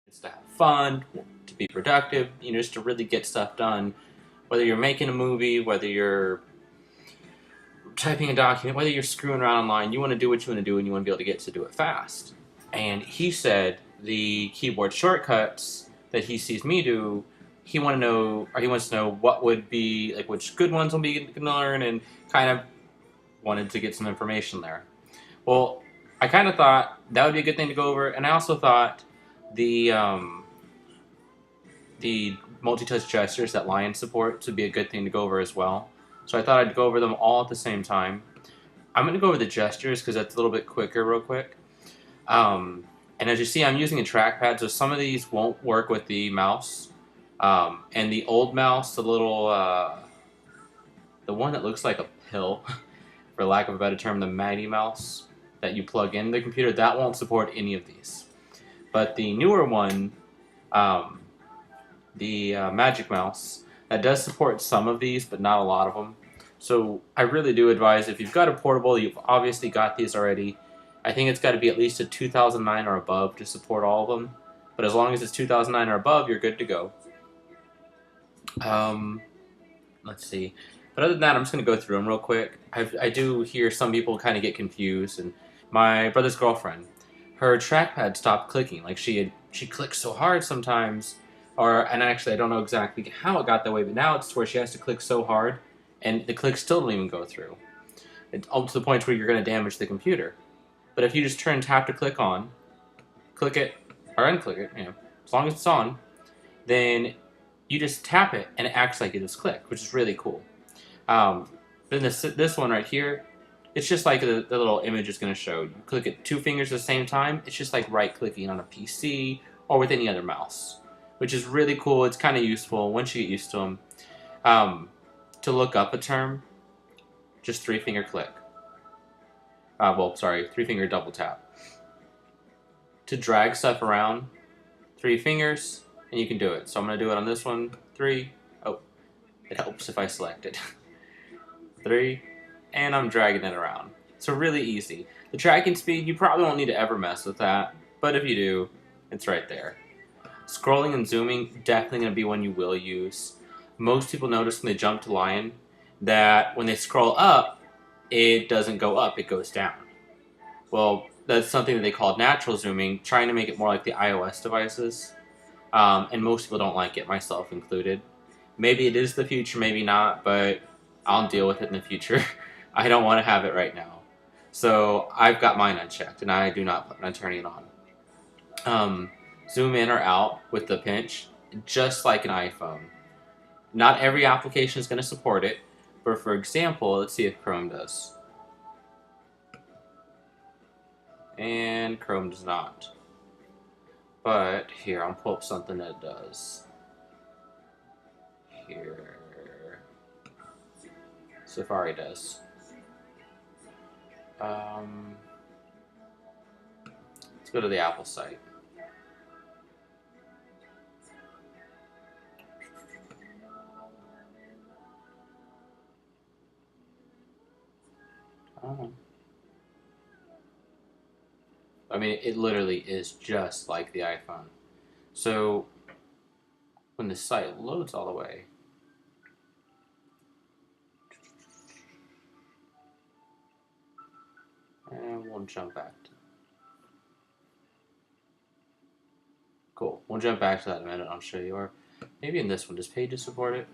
It's to have fun, to be productive, just to really get stuff done. Whether you're making a movie, whether you're typing a document, whether you're screwing around online, you want to do what you want to do and you want to be able to get to do it fast. And he said the keyboard shortcuts that he sees me do, he wants to know what would be, like, which good ones will be going to learn, and kind of wanted to get some information there. Well, I kind of thought that would be a good thing to go over, and I also thought the the multi-touch gestures that Lion supports would be a good thing to go over as well. So I thought I'd go over them all at the same time. I'm going to go over the gestures because that's a little bit quicker real quick. And as you see, I'm using a trackpad, so some of these won't work with the mouse. And the old mouse, the one that looks like a pill, for lack of a better term, the Mighty Mouse that you plug in the computer, that won't support any of these. But the newer one, um, the Magic Mouse, that does support some of these, but not a lot of them. So I really do advise, if you've got a portable, you've obviously got these already. I think it's got to be at least a 2009 or above to support all of them. But as long as it's 2009 or above, you're good to go. Um, let's see. But other than that, I'm just going to go through them real quick. I do hear some people kind of get confused. And my brother's girlfriend, her trackpad stopped clicking. Like she clicks so hard sometimes. And actually, I don't know exactly how it got that way, but now it's to where she has to click so hard, and the clicks still don't even go through. It's up to the point where you're going to damage the computer. But if you just turn tap to click on, click it, or unclick it, as long as it's on, then you just tap it and it acts like it just clicked, which is really cool. Um, then this one right here, it's just like the little image is going to show. You click it two fingers at the same time, it's just like right clicking on a PC or with any other mouse, which is really cool. It's kind of useful once you get used to them. To look up a term, just three finger click. Three finger double tap. To drag stuff around, three fingers, and you can do it. So I'm going to do it on this one. Three. Oh, it helps if I select it. Three, and I'm dragging it around. So really easy. The tracking speed, you probably won't need to ever mess with that, but if you do, it's right there. Scrolling and zooming, definitely going to be one you will use. Most people notice when they jump to Lion that when they scroll up, it doesn't go up, it goes down. Well, that's something that they call natural zooming, trying to make it more like the iOS devices. And most people don't like it, myself included. Maybe it is the future, maybe not, but I'll deal with it in the future. I don't want to have it right now. So I've got mine unchecked, and I do not plan on turning it on. Zoom in or out with the pinch, just like an iPhone. Not every application is going to support it, but for example, let's see if Chrome does. And Chrome does not. But here, I'll pull up something that does. Here. Safari does. Let's go to the Apple site. Oh. I mean, it literally is just like the iPhone. So when the site loads all the way, and we'll jump back to. Cool. We'll jump back to that in a minute. I'll show you. Or maybe in this one, does Pages support it?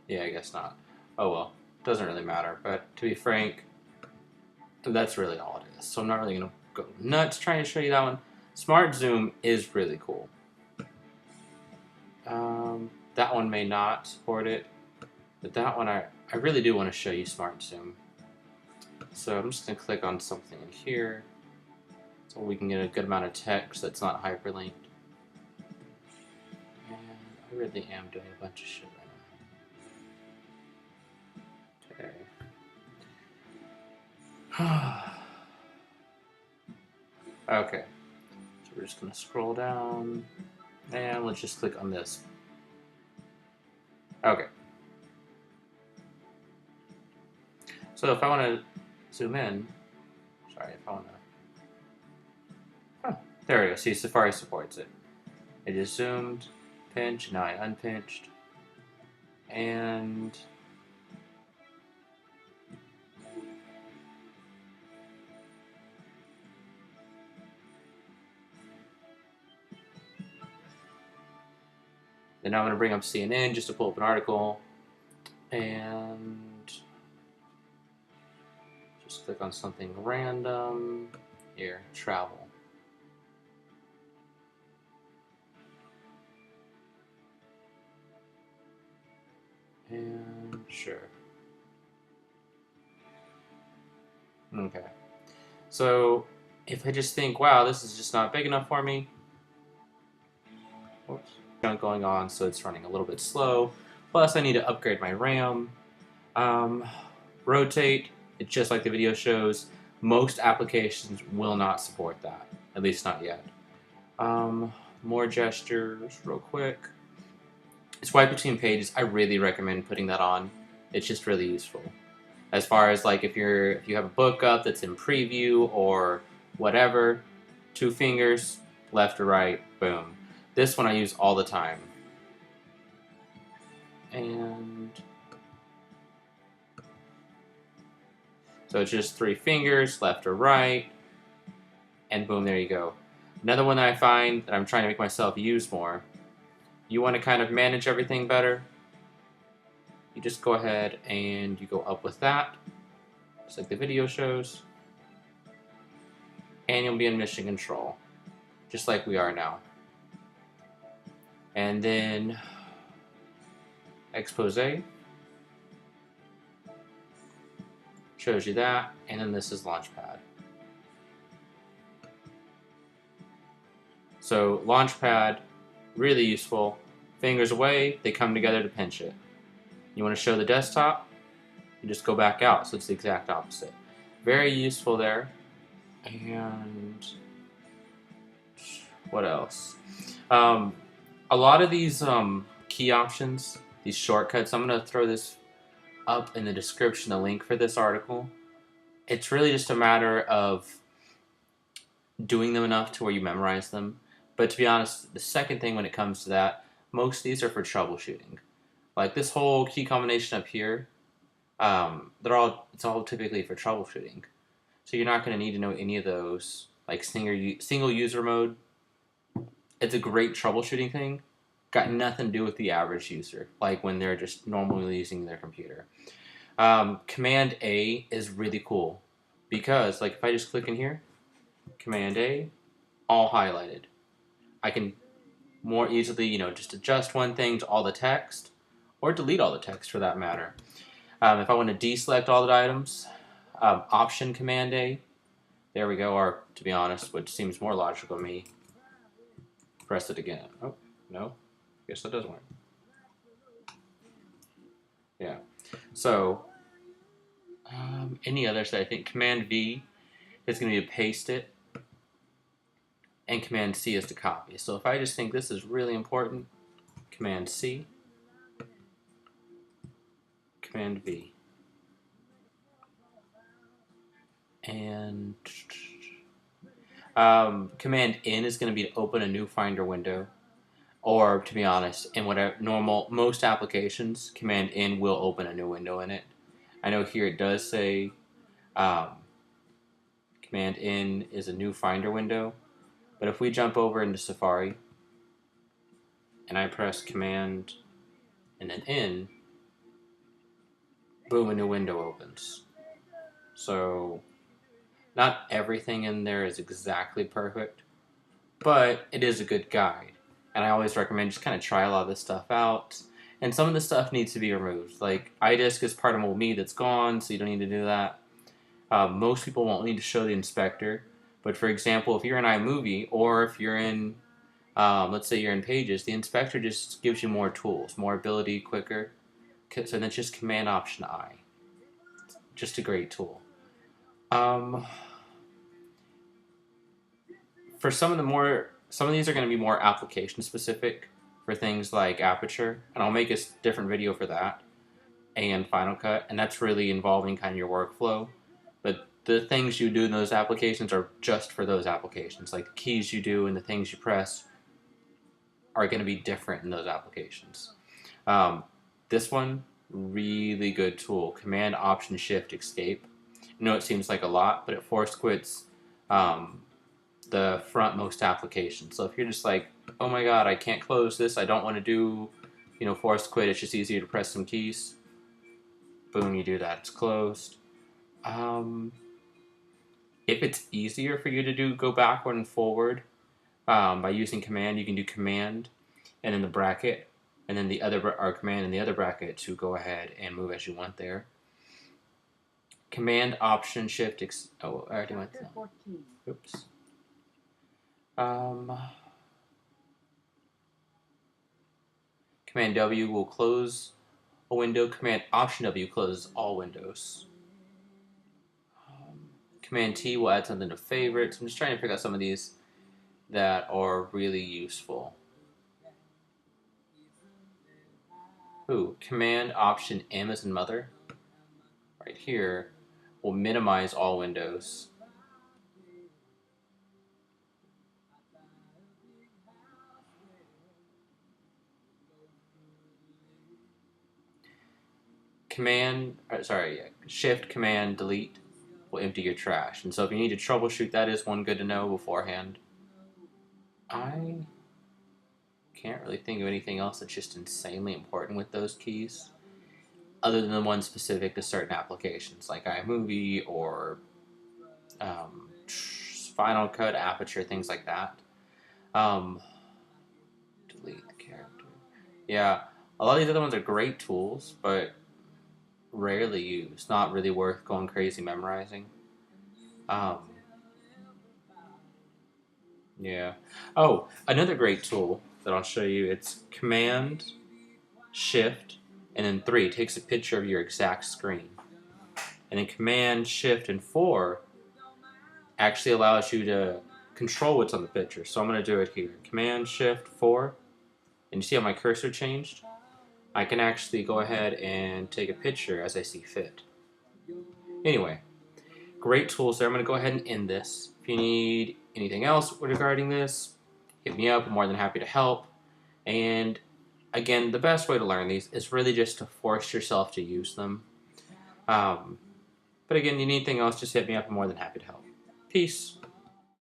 Yeah, I guess not. Oh well, doesn't really matter. But to be frank, that's really all it is. So I'm not really gonna go nuts trying to show you that one. Smart Zoom is really cool. That one may not support it, but that one I really do want to show you Smart Zoom. So I'm just gonna click on something in here, so we can get a good amount of text that's not hyperlinked. And I really am doing a bunch of shit right now. Okay. Okay. So we're just gonna scroll down, and let's just click on this. Okay. So if I want to zoom in, sorry, if I want to, There we go. See, Safari supports it. I just zoomed, pinch, now I unpinched, and then I'm going to bring up CNN just to pull up an article, and just click on something random. Here, travel. And sure. Okay. So if I just think, wow, this is just not big enough for me. Whoops. Going on, so it's running a little bit slow. Plus, I need to upgrade my RAM. Rotate, it's just like the video shows. Most applications will not support that, at least not yet. More gestures, real quick. Swipe between pages, I really recommend putting that on. It's just really useful. As far as like if you have a book up that's in preview or whatever, 2 fingers, left or right, boom. This one I use all the time. And so it's just 3 fingers, left or right, and boom, there you go. Another one that I find that I'm trying to make myself use more, you want to kind of manage everything better, you just go ahead and you go up with that, just like the video shows, and you'll be in mission control, just like we are now. And then expose shows you that, and then this is Launchpad. So Launchpad, really useful. Fingers away, they come together to pinch it. You want to show the desktop, you just go back out, so it's the exact opposite. Very useful there. And what else? A lot of these key options, these shortcuts, I'm going to throw this up in the description, the link for this article. It's really just a matter of doing them enough to where you memorize them. But to be honest, the second thing when it comes to that, most of these are for troubleshooting. Like this whole key combination up here, it's all typically for troubleshooting. So you're not going to need to know any of those. Like single user mode, it's a great troubleshooting thing. Got nothing to do with the average user, like when they're just normally using their computer. Command A is really cool because, like, if I just click in here, Command A, all highlighted. I can more easily, just adjust one thing to all the text, or delete all the text for that matter. If I want to deselect all the items, Option Command A, there we go, or to be honest, which seems more logical to me, press it again. Oh, no, guess that doesn't work. Yeah, so any others that I think, Command V is going to be to paste it, and Command C is to copy. So if I just think this is really important, Command C, Command V. And Command N is going to be to open a new Finder window. Or, to be honest, in most applications, Command N will open a new window in it. I know here it does say Command N is a new Finder window. But if we jump over into Safari, and I press Command and then N, boom, a new window opens. So, not everything in there is exactly perfect, but it is a good guide. And I always recommend just kind of try a lot of this stuff out. And some of the stuff needs to be removed. Like, iDisk is part of MoMe that's gone, so you don't need to do that. Most people won't need to show the inspector. But for example, if you're in iMovie, or if you're in, let's say you're in Pages, the inspector just gives you more tools, more ability, quicker. So that's just Command Option I. Just a great tool. For some of these are going to be more application specific for things like Aperture, and I'll make a different video for that, and Final Cut, and that's really involving kind of your workflow. But the things you do in those applications are just for those applications. Like the keys you do and the things you press are going to be different in those applications. This one, really good tool. Command Option Shift Escape. I know it seems like a lot, but it force quits the frontmost application. So if you're just like, oh my god, I can't close this, I don't want to do, force quit, it's just easier to press some keys. Boom, you do that, it's closed. If it's easier for you to do go backward and forward by using command, you can do command and then the bracket, and then the other command and the other bracket to go ahead and move as you want there. Command Option Shift. I already went there. Oops. Command W will close a window. Command Option W closes all windows. Command T will add something to favorites. I'm just trying to pick out some of these that are really useful. Ooh, Command Option M as in mother. Right here will minimize all windows. Shift Command Delete will empty your trash. And so if you need to troubleshoot, that is one good to know beforehand. I can't really think of anything else that's just insanely important with those keys, other than the ones specific to certain applications, like iMovie or Final Cut, Aperture, things like that. Delete the character. Yeah, a lot of these other ones are great tools, but rarely used. Not really worth going crazy memorizing. Yeah. Oh, another great tool that I'll show you. It's Command Shift and then 3 takes a picture of your exact screen, and then Command Shift and 4 actually allows you to control what's on the picture. So I'm going to do it here. Command Shift 4, and you see how my cursor changed? I can actually go ahead and take a picture as I see fit. Anyway, great tools there. I'm going to go ahead and end this. If you need anything else regarding this, hit me up. I'm more than happy to help. And again, the best way to learn these is really just to force yourself to use them. But again, you need anything else, just hit me up. I'm more than happy to help. Peace.